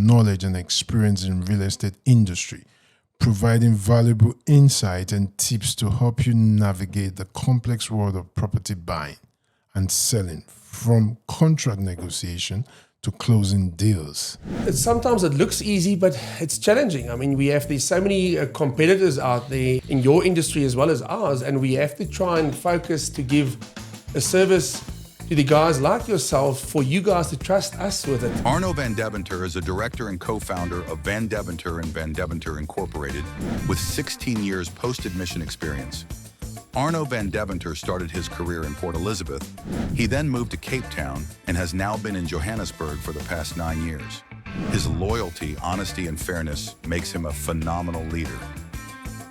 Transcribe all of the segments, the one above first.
knowledge and experience in real estate industry, providing valuable insight and tips to help you navigate the complex world of property buying and selling, from contract negotiation to closing deals. Sometimes it looks easy, but it's challenging. I mean, there's so many competitors out there in your industry as well as ours, and we have to try and focus to give a service to the guys like yourself for you guys to trust us with it. Arno Van Deventer is a director and co-founder of Van Deventer and Van Deventer Incorporated with 16 years post-admission experience. Arno Van Deventer started his career in Port Elizabeth. He then moved to Cape Town and has now been in Johannesburg for the past 9 years. His loyalty, honesty, and fairness makes him a phenomenal leader.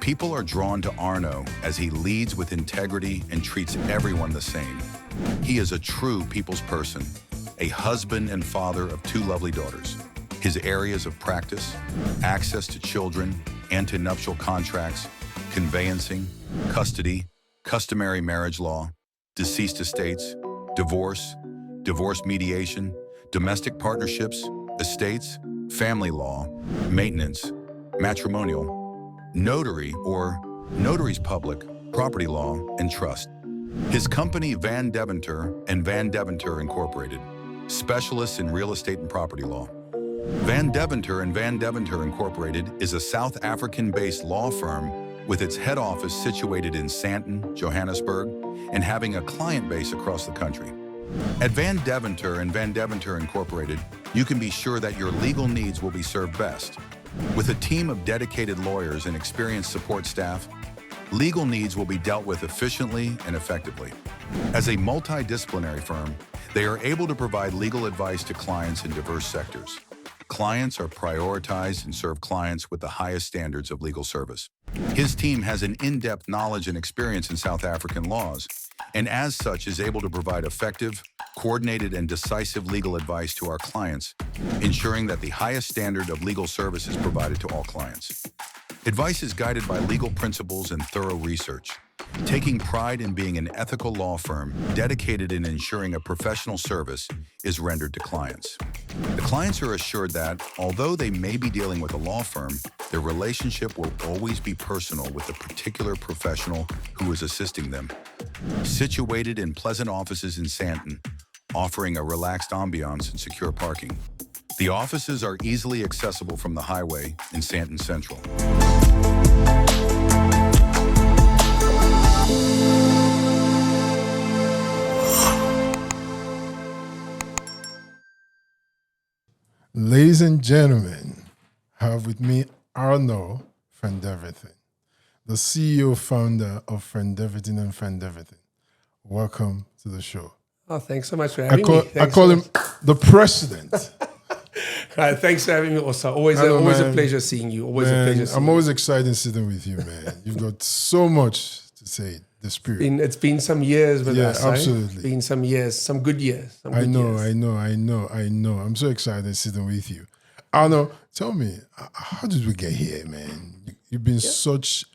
People are drawn to Arno as he leads with integrity and treats everyone the same. He is a true people's person, a husband and father of 2 lovely daughters. His areas of practice: access to children and to nuptial contracts, conveyancing, custody, customary marriage law, deceased estates, divorce, divorce mediation, domestic partnerships, estates, family law, maintenance, matrimonial, notary or notaries public, property law, and trust. His company, Van Deventer and Van Deventer Incorporated, specialists in real estate and property law. Van Deventer and Van Deventer Incorporated is a South African-based law firm with its head office situated in Sandton, Johannesburg, and having a client base across the country. At Van Deventer and Van Deventer Incorporated, you can be sure that your legal needs will be served best. With a team of dedicated lawyers and experienced support staff, legal needs will be dealt with efficiently and effectively. As a multidisciplinary firm, they are able to provide legal advice to clients in diverse sectors. Clients are prioritized and serve clients with the highest standards of legal service. His team has an in-depth knowledge and experience in South African laws, and as such is able to provide effective, coordinated, and decisive legal advice to our clients, ensuring that the highest standard of legal service is provided to all clients. Advice is guided by legal principles and thorough research, taking pride in being an ethical law firm dedicated in ensuring a professional service is rendered to clients. The clients are assured that, although they may be dealing with a law firm, their relationship will always be personal with the particular professional who is assisting them. Situated in pleasant offices in Sandton, offering a relaxed ambiance and secure parking. The offices are easily accessible from the highway in Sandton Central. Ladies and gentlemen, I have with me Arno Van Deventer, the CEO founder of Van Deventer and Van Deventer. Welcome to the show. Oh, thanks so much for having me. I call him the president. Right, thanks for having me also. Always a pleasure seeing you. I'm always excited sitting with you, man. You've got so much to say. The spirit. It's been some years with us. Absolutely. It's been some years, some good years. I know. I'm so excited sitting with you. Arno, tell me, how did we get here, man? You've been such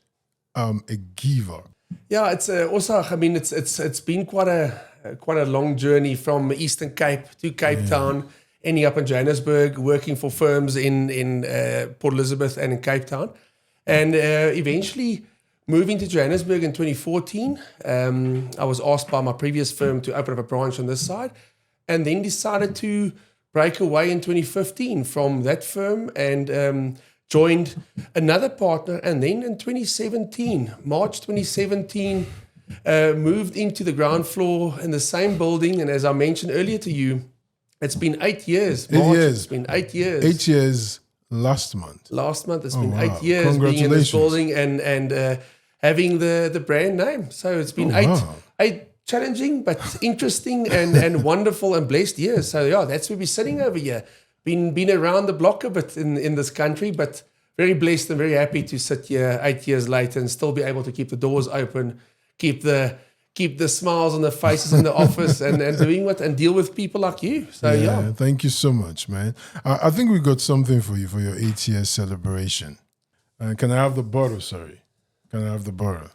a giver. Yeah, it's also. I mean, it's been quite a long journey from Eastern Cape to Cape Town, ending up in Johannesburg, working for firms in Port Elizabeth and in Cape Town, and eventually moving to Johannesburg in 2014. I was asked by my previous firm to open up a branch on this side, and then decided to break away in 2015 from that firm and joined another partner. And then in 2017, March 2017, moved into the ground floor in the same building. And as I mentioned earlier to you, it's been 8 years. It's been 8 years. 8 years last month. It's been 8 years being in this building and having the brand name. So it's been eight challenging but interesting and wonderful and blessed years. So yeah, that's where we're sitting over here. Been around the block a bit in this country, but very blessed and very happy to sit here 8 years later and still be able to keep the doors open, keep the smiles on the faces in the office and doing and deal with people like you. So yeah. Thank you so much, man. I think we got something for you for your 8 years celebration. Can I have the bottle? Sorry. Can I have the bottle?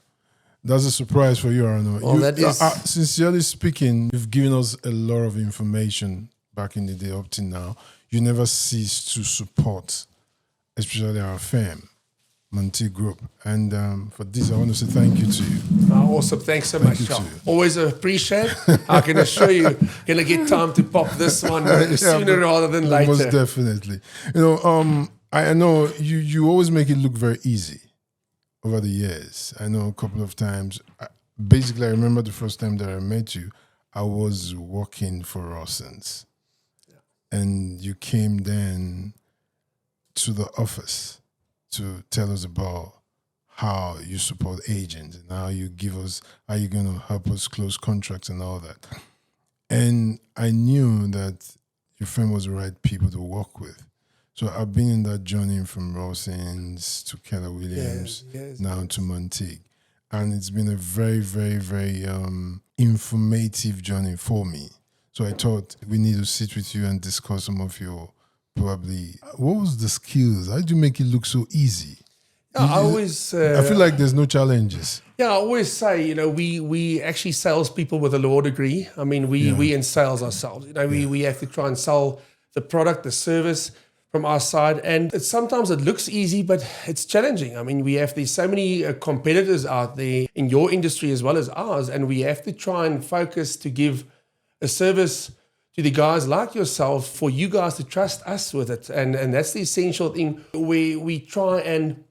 That's a surprise for you, Arno. Well, that is... sincerely speaking, you've given us a lot of information back in the day up to now. you never cease to support, especially our firm, Monty Group. And for this, I want to say thank you to you. Awesome. Thanks so much, you Sean. too. Always appreciate. I can assure you, going to get time to pop this one sooner rather than later. Most definitely. You know, I know you always make it look very easy over the years. I know a couple of times. Basically, I remember the first time that I met you, I was working for Rawson's. And you came then to the office to tell us about how you support agents and how you're going to help us close contracts and all that. And I knew that your firm was the right people to work with. So I've been in that journey from Rawson's to Keller Williams, now to Montague. And it's been a very, very, very informative journey for me. So I thought we need to sit with you and discuss some of your what was the skills? How do you make it look so easy? I feel like there's no challenges. Yeah, I always say, we actually salespeople with a law degree. I mean, we in sales ourselves. We have to try and sell the product, the service from our side. And sometimes it looks easy, but it's challenging. I mean, there's so many competitors out there in your industry as well as ours, and we have to try and focus to give a service to the guys like yourself for you guys to trust us with it. And that's the essential thing. We try and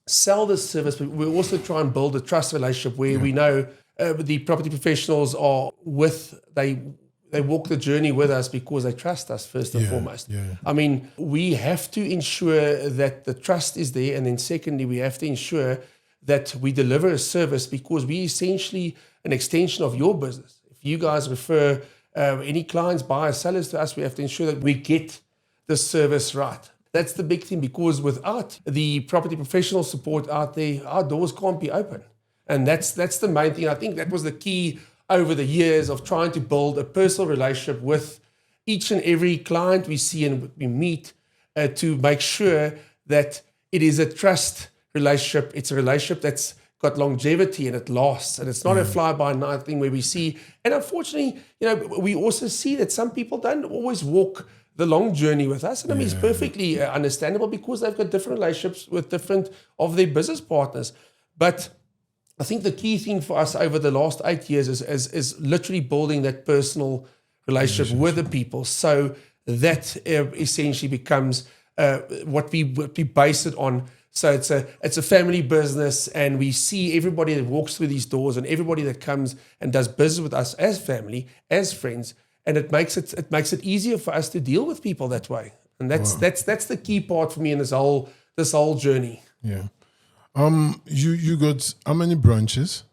sell this service, but we also try and build a trust relationship where we know the property professionals they walk the journey with us because they trust us first and foremost. Yeah. I mean, we have to ensure that the trust is there, and then secondly, we have to ensure that we deliver a service because we're essentially an extension of your business. If you guys refer any clients, buyers, sellers to us, we have to ensure that we get the service right. That's the big thing, because without the property professional support out there, our doors can't be open. And that's the main thing. I think that was the key over the years of trying to build a personal relationship with each and every client we see and we meet to make sure that it is a trust relationship. It's a relationship that's got longevity and it lasts. And it's not a fly-by-night thing where we see. And unfortunately, we also see that some people don't always walk the long journey with us. And I mean, it's perfectly understandable because they've got different relationships with different of their business partners. But I think the key thing for us over the last 8 years is literally building that personal relationship with the people, so that essentially becomes what we base it on. So it's a family business, and we see everybody that walks through these doors and everybody that comes and does business with us as family, as friends, and it makes it easier for us to deal with people that way. And that's the key part for me in this whole journey. Yeah. You got how many branches?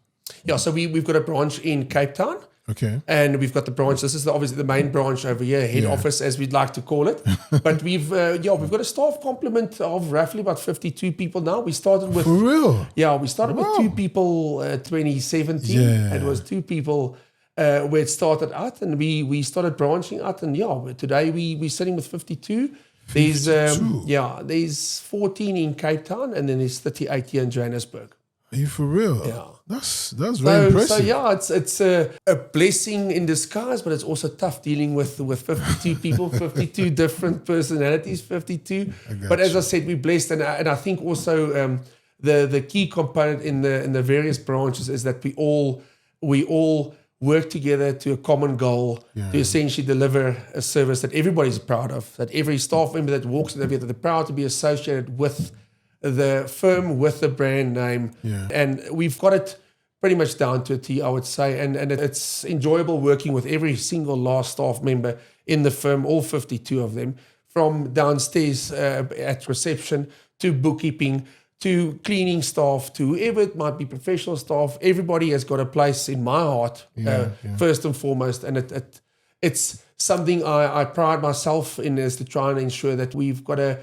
Yeah, so we've got a branch in Cape Town. Okay. And we've got the branch. This is obviously the main branch over here, head office, as we'd like to call it. But we've got a staff complement of roughly about 52 people now. We started with... For real? Yeah, we started with 2 people 2017. Yeah. It was 2 people where it started out, and we started branching out. And today we're sitting with 52. There's 14 in Cape Town, and then there's 38 here in Johannesburg. Are you for real? Yeah. That's very impressive. So it's a blessing in disguise, but it's also tough dealing with 52 people, 52 different personalities, 52. But as I said, we're blessed, and I think also the key component in the various branches is that we all work together to a common goal to essentially deliver a service that everybody's proud of, that every staff member that walks in, they're proud to be associated with the firm, with the brand name. Yeah. And we've got it pretty much down to a T, I would say. And it's enjoyable working with every single last staff member in the firm, all 52 of them, from downstairs at reception to bookkeeping, to cleaning staff, to whoever it might be, professional staff. Everybody has got a place in my heart, first and foremost. And it's something I pride myself in, is to try and ensure that we've got a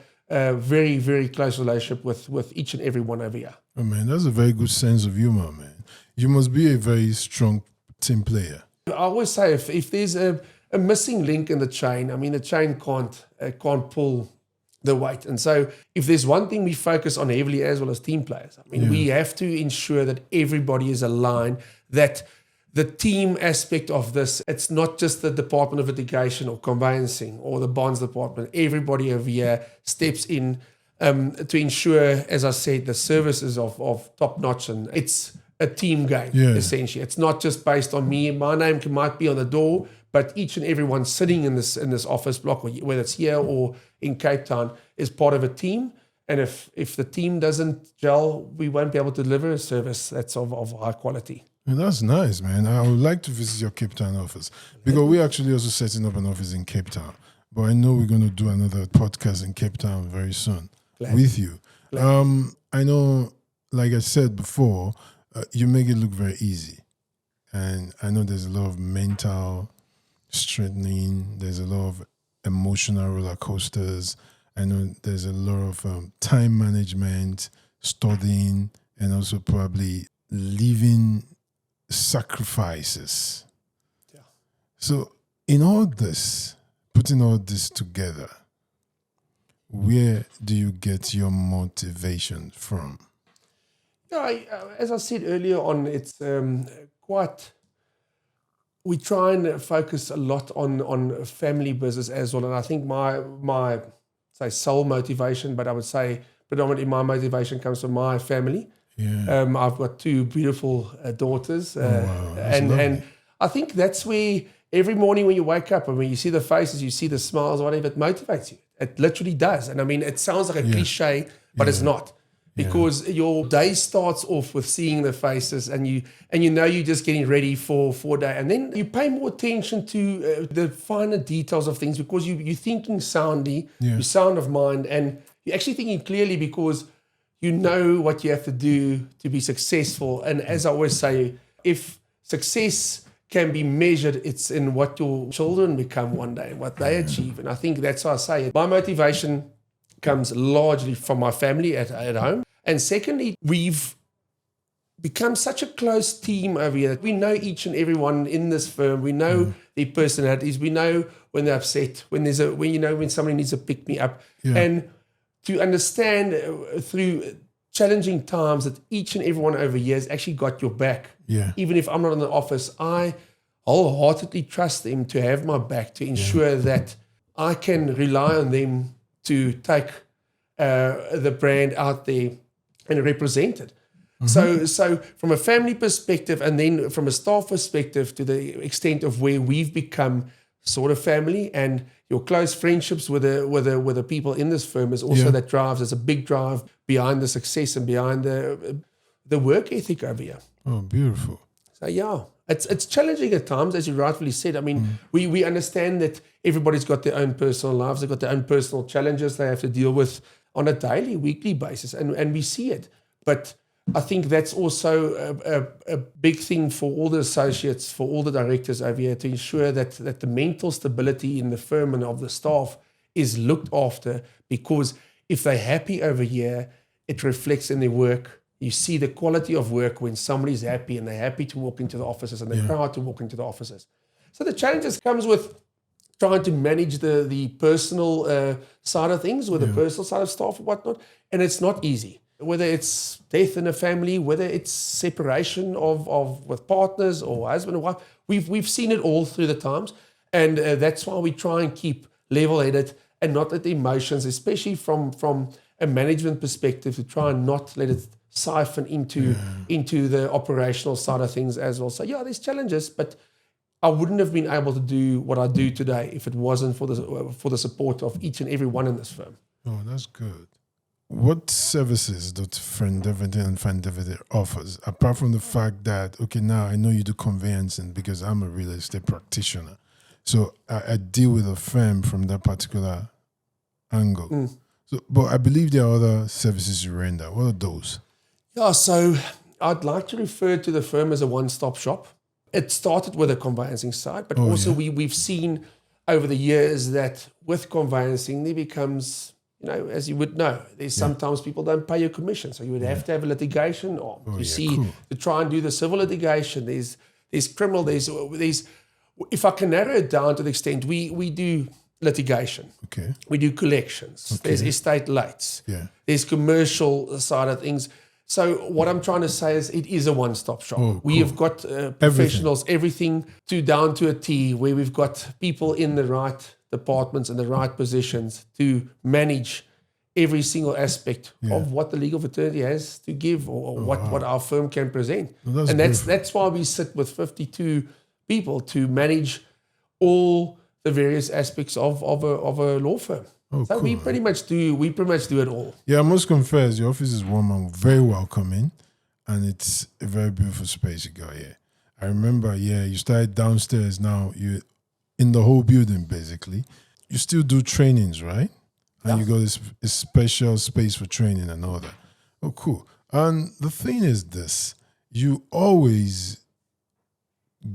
very, very close relationship with each and every one over here. Oh man, that's a very good sense of humor, man. You must be a very strong team player. I always say if there's a missing link in the chain, I mean, the chain can't pull the weight. And so if there's one thing we focus on heavily as well as team players, I mean, we have to ensure that everybody is aligned, that the team aspect of this, it's not just the Department of Litigation or Conveyancing or the Bonds Department. Everybody over here steps in to ensure, as I said, the services of top notch, and it's a team game, essentially. It's not just based on me. My name might be on the door, but each and everyone sitting in this office block, or whether it's here or in Cape Town, is part of a team. And if the team doesn't gel, we won't be able to deliver a service that's of high quality. Well, that's nice, man. I would like to visit your Cape Town office, because we're actually also setting up an office in Cape Town. But I know we're going to do another podcast in Cape Town very soon with you. I know, like I said before, you make it look very easy. And I know there's a lot of mental strengthening. There's a lot of emotional roller coasters. I know there's a lot of time management, studying, and also probably living sacrifices. Yeah. So in all this, putting all this together, where do you get your motivation from? Yeah, as I said earlier on, it's we try and focus a lot on family business as well. And I think my say sole motivation, but I would say predominantly my motivation comes from my family. Yeah. I've got two beautiful daughters. Wow, and I think that's where every morning when you wake up and when you see the faces, you see the smiles, whatever, it motivates you. It literally does. And I mean, it sounds like a cliche, but it's not. Because your day starts off with seeing the faces, and you know you're just getting ready for a day, and then you pay more attention to the finer details of things, because you're thinking soundly, you're sound of mind, and you're actually thinking clearly, because you know what you have to do to be successful. And as I always say, if success can be measured, it's in what your children become one day and what they achieve. And I think that's how I say it. My motivation comes largely from my family at home. And secondly, we've become such a close team over here that we know each and everyone in this firm. We know their personalities. We know when they're upset, when somebody needs to pick me up. Yeah. And to understand through challenging times that each and everyone over here has actually got your back. Yeah. Even if I'm not in the office, I wholeheartedly trust them to have my back, to ensure that I can rely on them to take the brand out there and represent it. Mm-hmm. So from a family perspective, and then from a staff perspective, to the extent of where we've become sort of family, and your close friendships with the people in this firm is also that drives. There's a big drive behind the success and behind the work ethic over here. Oh, beautiful. So it's challenging at times, as you rightfully said. I mean, we understand that everybody's got their own personal lives, they've got their own personal challenges they have to deal with on a daily, weekly basis, and we see it. But I think that's also a big thing for all the associates, for all the directors over here, to ensure that the mental stability in the firm and of the staff is looked after, because if they're happy over here, it reflects in their work. You see the quality of work when somebody's happy and they're happy to walk into the offices and they're proud to walk into the offices. So the challenges comes with trying to manage the personal side of things, with the personal side of staff and whatnot, and it's not easy. Whether it's death in a family, whether it's separation of with partners or husband and wife, we've seen it all through the times, and that's why we try and keep level-headed and not let the emotions, especially from a management perspective, to try and not let it siphon into the operational side of things as well. So there's challenges, but I wouldn't have been able to do what I do today if it wasn't for the support of each and every one in this firm. Oh, that's good. What services does Friend Deventer and Friend Deventer offers, apart from the fact that, okay, now I know you do conveyancing because I'm a real estate practitioner. So I deal with a firm from that particular angle. So, but I believe there are other services you render. What are those? Yeah, so I'd like to refer to the firm as a one-stop shop. It started with a conveyancing side, but we've seen over the years that with conveyancing, there becomes, as you would know, there's sometimes people don't pay your commission. So you would have to have a litigation arm. To try and do the civil litigation. There's criminal, there's if I can narrow it down to the extent, we do litigation. Okay. We do collections. Okay. There's estate lights. Yeah. There's commercial side of things. So what I'm trying to say is it is a one-stop shop. Oh, We cool. have got professionals, everything to down to a T, where we've got people in the right departments and the right positions to manage every single aspect of what the legal fraternity has to give, or what our firm can present. Well, that's and beautiful. that's why we sit with 52 people to manage all the various aspects of a law firm. Oh, So cool, we pretty much do it all. Yeah, I must confess, your office is warm and very welcoming, and it's a very beautiful space you got here. I remember, you started downstairs. Now you in the whole building, basically. You still do trainings, right? And you got this a special space for training and all that. Oh, cool. And the thing is this, you always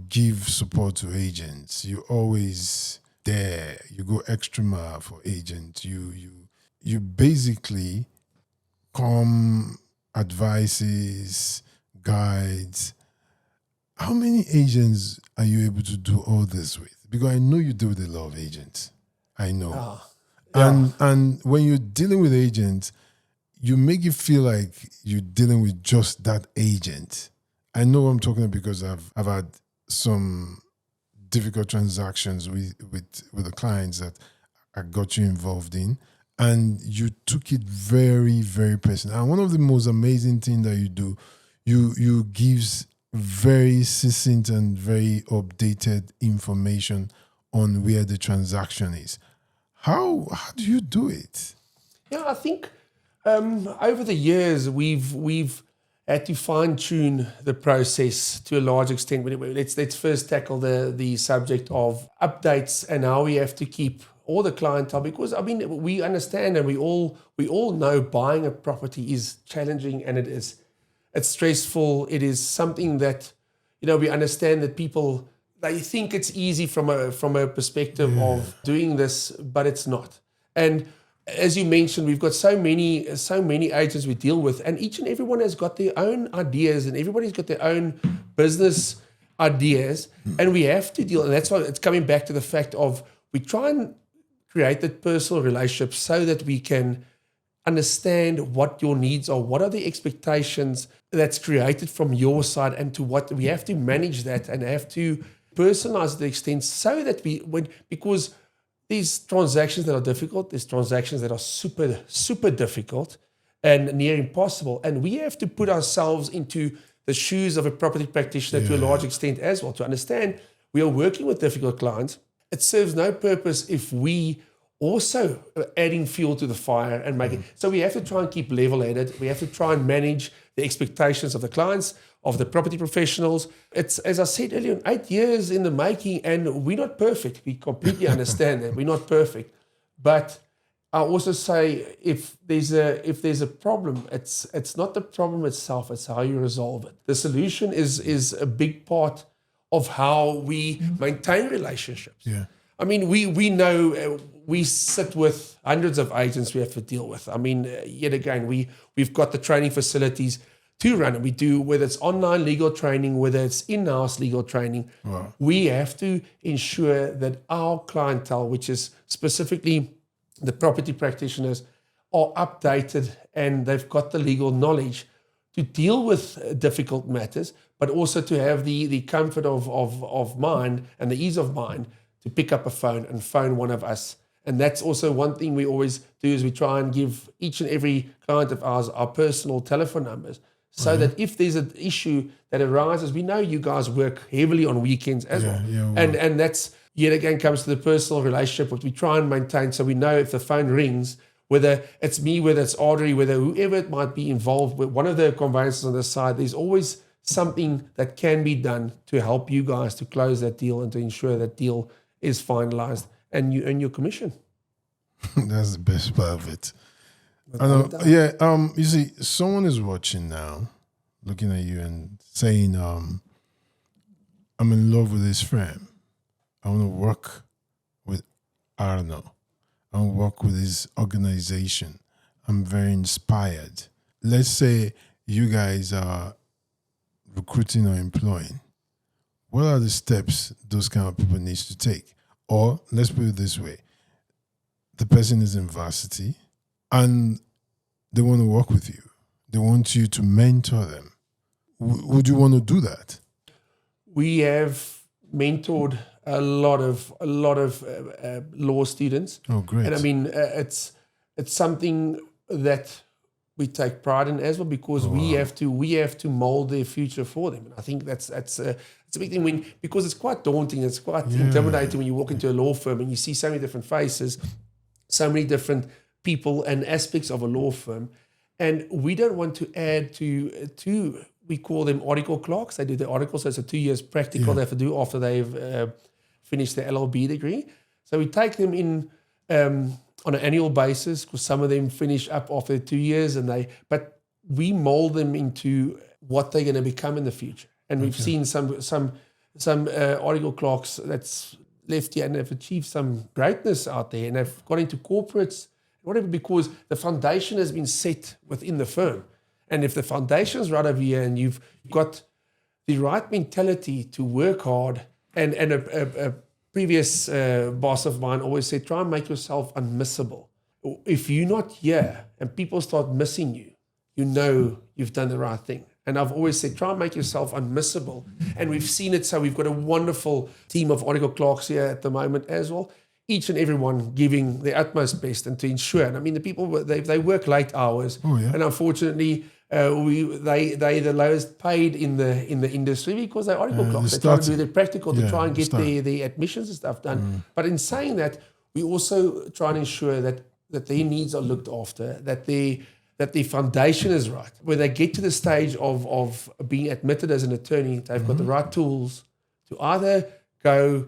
give support to agents. You always there. You go extra mile for agents. You basically come advices, guides. How many agents are you able to do all this with? Because I know you deal with a lot of agents. I know. And when you're dealing with agents, you make it feel like you're dealing with just that agent. I know what I'm talking about because I've had some difficult transactions with the clients that I got you involved in, and you took it very, very personal. And one of the most amazing things that you do, you gives very succinct and very updated information on where the transaction is. How do you do it? Yeah, I think over the years we've had to fine tune the process to a large extent. Let's first tackle the subject of updates and how we have to keep all the clientele, because I mean we understand and we all know buying a property is challenging, and it's stressful. It is something that we understand that people, they think it's easy from a perspective of doing this, but it's not. And as you mentioned, we've got so many agents we deal with, and each and everyone has got their own ideas, and everybody's got their own business ideas, and we have to deal. And that's why it's coming back to the fact of we try and create that personal relationship so that we can understand what your needs are, what are the expectations that's created from your side, and to what we have to manage that and have to personalize the extent so that because these transactions that are difficult, there's transactions that are super, super difficult and near impossible. And we have to put ourselves into the shoes of a property practitioner to a large extent as well, to understand we are working with difficult clients. It serves no purpose if we also are adding fuel to the fire and making. So we have to try and keep level-headed. We have to try and manage the expectations of the clients, of the property professionals. It's, as I said earlier, 8 years in the making, and we're not perfect. We completely understand that we're not perfect. But I also say if there's a problem, it's not the problem itself, it's how you resolve it. The solution is a big part of how we maintain relationships. Yeah. I mean, we know we sit with hundreds of agents we have to deal with. I mean, yet again, we've got the training facilities to run, and we do, whether it's online legal training, whether it's in-house legal training. Wow. We have to ensure that our clientele, which is specifically the property practitioners, are updated and they've got the legal knowledge to deal with difficult matters, but also to have the comfort of mind and the ease of mind to pick up a phone and phone one of us. And that's also one thing we always do, is we try and give each and every client of ours our personal telephone numbers, so that if there's an issue that arises, we know you guys work heavily on weekends as well. And that's, yet again, comes to the personal relationship which we try and maintain, so we know if the phone rings, whether it's me, whether it's Audrey, whether whoever it might be involved with one of the conveyancers on the side, there's always something that can be done to help you guys to close that deal and to ensure that deal is finalized and you earn your commission. That's the best part of it. I know. You see, someone is watching now, looking at you and saying, I'm in love with this firm. I want to work with Arno. I want to work with his organization. I'm very inspired. Let's say you guys are recruiting or employing. What are the steps those kind of people need to take? Or let's put it this way. The person is in varsity and they want to work with you. They want you to mentor them. Would you want to do that? We have mentored a lot of law students. Oh, great. And I mean, it's something that we take pride in as well, because we have to mold their future for them. And I think it's a big thing because it's quite daunting. It's quite intimidating when you walk into a law firm and you see so many different faces, so many different people and aspects of a law firm. And we don't want to add to we call them article clerks. They do the articles, so it's a 2 years practical they have to do after they've finished their LLB degree. So we take them in on an annual basis, because some of them finish up after 2 years, but we mold them into what they're going to become in the future. And we've seen some article clerks that's left here and have achieved some greatness out there, and they've got into corporates, whatever, because the foundation has been set within the firm. And if the foundation's right over here and you've got the right mentality to work hard, and a previous boss of mine always said, try and make yourself unmissable. If you're not here and people start missing you, you know you've done the right thing. And I've always said, try and make yourself unmissable. And we've seen it. So we've got a wonderful team of article clerks here at the moment as well. Each and everyone giving their utmost best and to ensure. And I mean, the people, they work late hours. Oh, yeah. And unfortunately, they the lowest paid in the industry because they're article clerks. They try to do their practical to try and get their admissions and stuff done. But in saying that, we also try and ensure that their needs are looked after, that their foundation is right. When they get to the stage of being admitted as an attorney, they've got the right tools to either go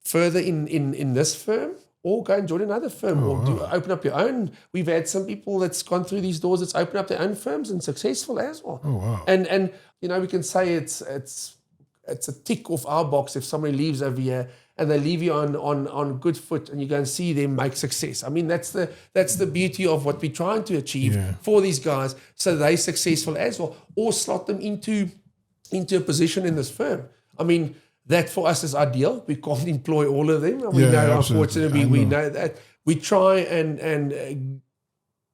further in this firm or go and join another firm open up your own. We've had some people that's gone through these doors that's opened up their own firms and successful as well. Oh, wow. And you know, we can say it's a tick off our box if somebody leaves over here and they leave you on good foot and you go and see them make success. I mean, that's the beauty of what we're trying to achieve for these guys, so they're successful as well, or slot them into a position in this firm. I mean, that for us is ideal. We can't employ all of them. We know, unfortunately, we know that. We try and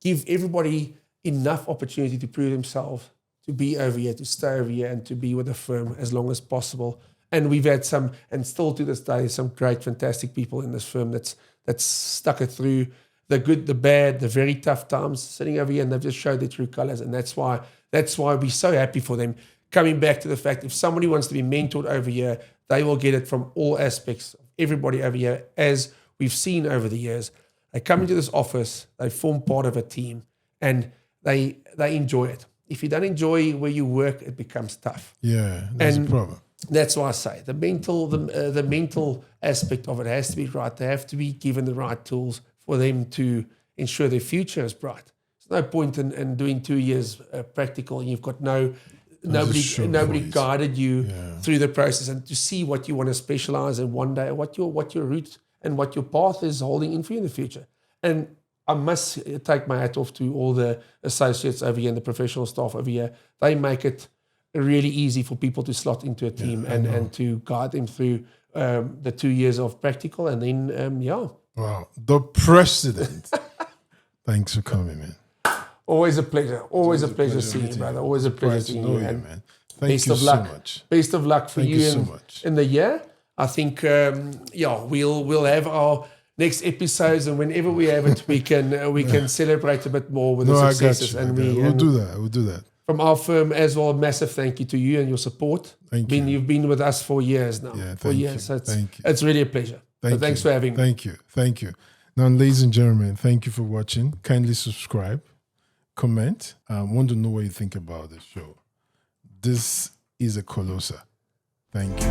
give everybody enough opportunity to prove themselves, to be over here, to stay over here, and to be with the firm as long as possible. And we've had some, and still to this day, some great, fantastic people in this firm that's stuck it through the good, the bad, the very tough times, sitting over here, and they've just showed their true colors. And that's why we're so happy for them. Coming back to the fact, if somebody wants to be mentored over here, they will get it from all aspects of everybody over here, as we've seen over the years. They come into this office, they form part of a team, and they enjoy it. If you don't enjoy where you work, it becomes tough. Yeah, that's the problem. That's why I say the mental aspect of it has to be right. They have to be given the right tools for them to ensure their future is bright. There's no point in doing 2 years practical and you've got nobody guided you through the process, and to see what you want to specialize in one day, what your route and what your path is holding in for you in the future. And I must take my hat off to all the associates over here and the professional staff over here. They make it really easy for people to slot into a team and to guide them through the 2 years of practical, and then Wow, the president. Thanks for coming, man. Always a pleasure. Always a pleasure seeing you, brother. Always a pleasure seeing you, man. Thank you so much. Best of luck for you in the year. I think, we'll have our next episodes, and whenever we have it, we can celebrate a bit more with the successes. I got you. We'll do that. From our firm as well, massive thank you to you and your support. Thank you. You've been with us for years now. Yeah, for years. So it's really a pleasure. Thanks for having me. Thank you. Now, ladies and gentlemen, thank you for watching. Kindly subscribe, comment. I want to know what you think about the show. This is a Colossa. Thank you.